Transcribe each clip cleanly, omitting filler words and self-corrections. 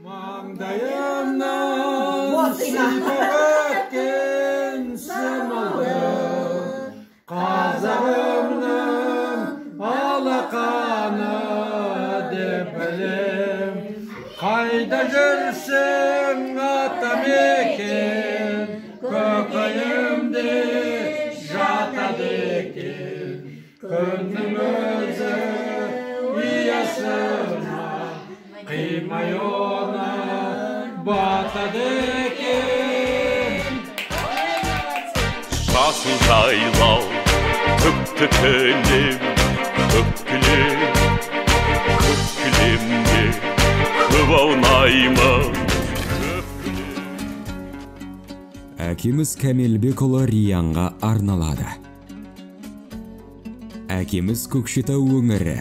Mangdayımdan sıyıp ötken sımıldı, Kazağımның alakanı depelim. Kayda жүрсің атамекен, көкейімде жатады екен, күннің өзі ұясына қимай оны батады екен. Жасыл жайлау көкті кілем, көк кілемде көп аунаймын. Әкеміз Кәмелбекұлы Риянға арналады. Әкеміз Көкшетау өңірі,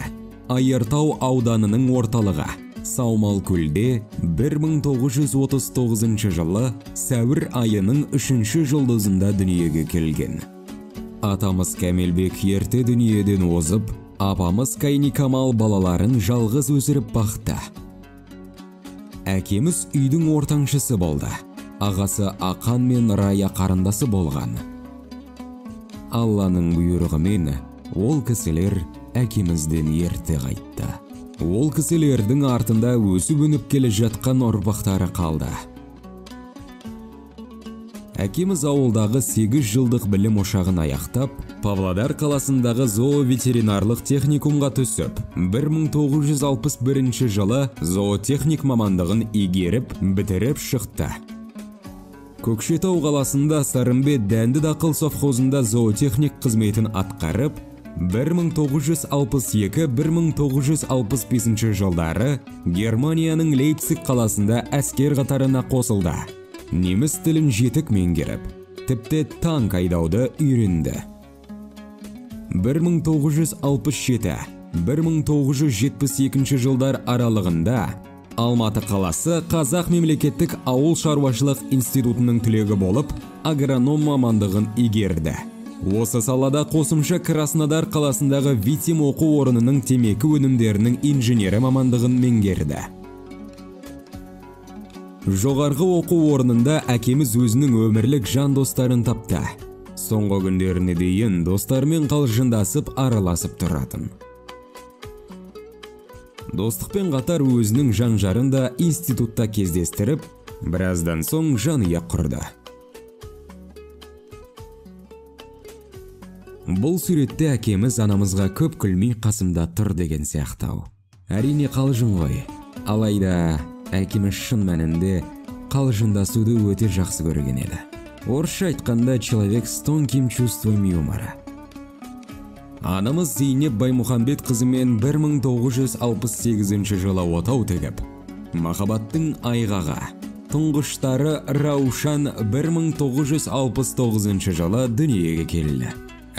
Айыртау ауданының орталығы, Саумалкөлде 1939 жылы сәуір айының 3-ші жұлдызында дүниеге келген. Атамыз Кәмелбек ерте дүниеден озып, апамыз Кайникамал балаларын жалғыз өсіріп бақты. Әкеміз үйдің ортаңшысы болды. Ағасы Ақан мен Рая қарындасы болған. Алланың бұйрығымен ол кісілер әкемізден ерте қайтты. Ол кісілердің артында өсіп-өніп келе жатқан ұрпақтары қалды. Әкеміз ауылдағы 8 жылдық білім ошағын аяқтап, Павлодар қаласындағы зооветеринарлық техникумға түсіп, 1961 жылы зоотехник мамандығын игеріп, бітіріп шықты. Көкшетау қаласында Сарымбет дәнді дақыл совхозында зоотехник қызметін атқарып, 1962-1965 жылдары Германияның Лейпциг қаласында әскер қатарына қосылды. Неміс тілін жетік меңгеріп, тіпті танк айдауды үйренді. 1967-1972 жылдар аралығында Алматы қаласы Қазақ мемлекеттік ауыл шаруашылық институтының түлегі болып, агроном мамандығын игерді. Осы салада қосымша Краснодар қаласындағы Витим оқу орнының темекі өнімдерінің инженері мамандығын меңгерді. Жоғарғы оқу орнында әкеміз өзінің өмірлік жан достарын тапты. Соңғы күндеріне дейін достармен қалжыңдасып араласып тұратын. Достықпен қатар өзінің жан-жарын да институтта кездестіріп, біраздан соң жанұя құрды. Бұл суретте әкеміз анамызға көп күлмей қасымда тұр деген сияқтау. Әрине қалжың ғой. Алайда әкеміз шын мәнінде қалжыңдасуды өте жақсы көрген еді. Орысша айтқанда человек с тонким чувством юмора. Анамыз Зейнеп Баймұхамбет қызымен 1968 жылы отау тігіп, махаббаттың айғағы. Тұңғыштары Раушан 1969 жылы дүниеге келді.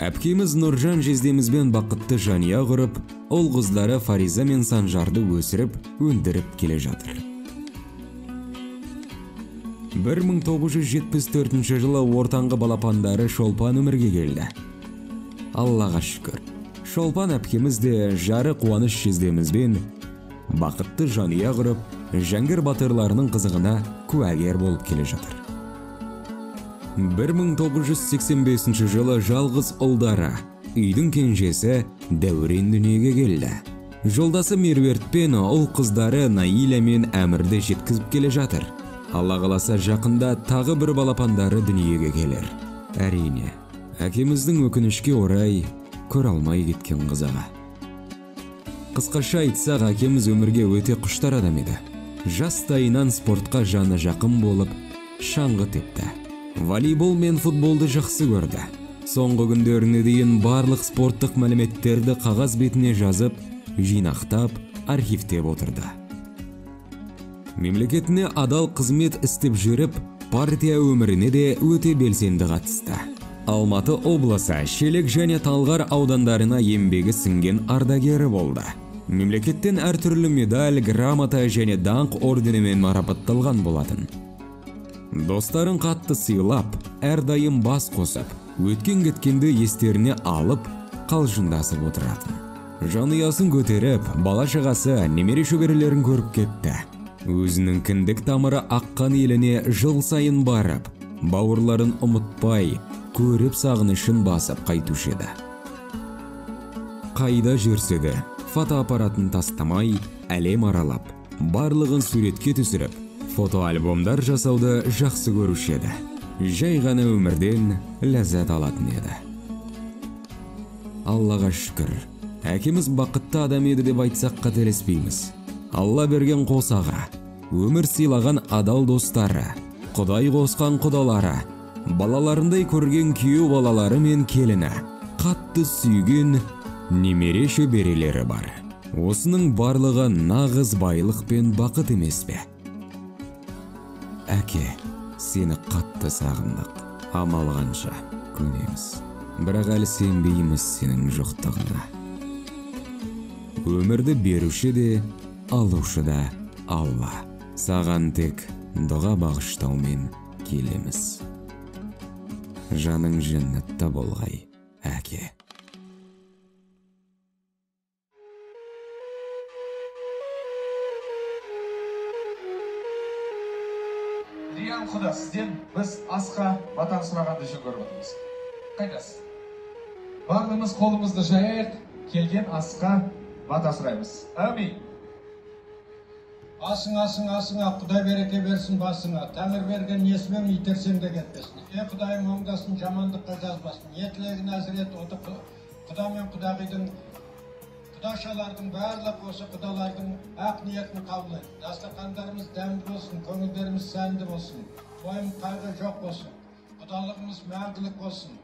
Әпкеміз Нұржан жездемізбен бақытты жанұя құрып, ол қыздары Фариза мен Санжарды өсіріп, өндіріп келе жатыр. 1974 жылы ортаңғы балапандары Шолпан өмірге келді. Аллаға шүкір. Шолпан әпкеміз де жары Қуаныш жездемізбен бақытты жанұя құрып, Жәңгір батырларының қызығына куәгер болып келе жатыр. 1985 жылы жалғыз ұлдары, үйдің кенжесі Дәурен дүниеге келді. Жолдасы Меруерт пен ұл қыздары Наиля мен Әмірді жеткізіп келе жатыр. Алла қаласа жақында тағы бір балапандары дүниеге келер. Әрине, әкеміздің өкінішке орай көре алмай кеткен қызығы. Қысқаша айтсақ, әкеміз өмірге өте құштар адам еді. Жастайынан спортқа жаны жақын болып, шаңғы тепті. Волейбол мен футболды жақсы көрді. Соңғы күндеріне дейін барлық спорттық мәліметтерді қағаз бетіне жазып, жинақтап, архивтеп отырды. Мемлекетіне адал қызмет істеп жүріп, партия өміріне де өте белсенді қатысты. Алматы облысы Шелек және Талғар аудандарына еңбегі сіңген ардагері болды. Мемлекеттен әртүрлі медаль, грамота және даңқ орденімен марапатталған болатын. Достарын қатты сыйлап, әрдайым бас қосып, өткен-кеткенді естеріне алып, қалжыңдасып отыратын. Жанұясын көтеріп, бала-шағасы немере шөберелерін көріп кетті. өзінің кіндік тамыры аққан еліне жыл сайын барып, бауырларын ұмытпай, көріп сағынышын басып қайтушы еді. Қайда жүрсе де, фотоаппаратын тастамай, әлем аралап, барлығын суретке түсіріп, фотоальбомдар жасауды жақсы көруші еді. Жай ғана өмірден ләззат алатын еді. Аллаға шүкір, әкеміз бақытты адам еді деп айтсақ қателеспейміз. Алла берген қосаға, өмір сыйлаған адал достары, Құдай қосқан құдалары, балаларындай көрген күйеу балалары мен келіні, қатты сүйген немере шөберелері бар. Осының барлығы нағыз байлық пен бақыт емес пе? Әке, сені қатты сағындық. Амал қанша көнеміз. Бірақ әлі сенбейміз сенің жоқтығына. Өмірді беруші де, алушы да Алла. Саған тек дұға бағыштаумен келеміз. Жаның жәннатта болғай, әке. Деген Құда, сізден біз асқа батан сұрағанды жөн көріп отырмыз. Қайдасыз? Барлығымыз қолымызды жайық, келген асқа бата сұраймыз. Әмин. Асыңа, Құдай береке берсін басыңа. Тәңір берген несімен итерсең де кетпесін. Құдайым оңдасын, жамандыққа жазбасын. Ниетлегін әзірет оты Құда мен Құдағидың, Құдашалардың барлық осы құдалардың ақ ниетін қабыл ет. Дастархандарымыз дәмді болсын, көңілдеріміз сәнді болсын. Ойым қайғы жоқ болсын. Құдалығымыз мәңгілік болсын.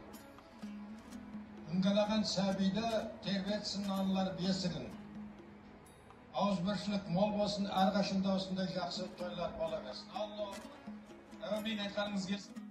Үңгелеген сәбиді тербетсін аналар бесігін. Ауызбіршілік мол болсын, әрқашында осындай жақсы тойлар бола берсін. Алла. Әмин, айтқаныңыз келсін.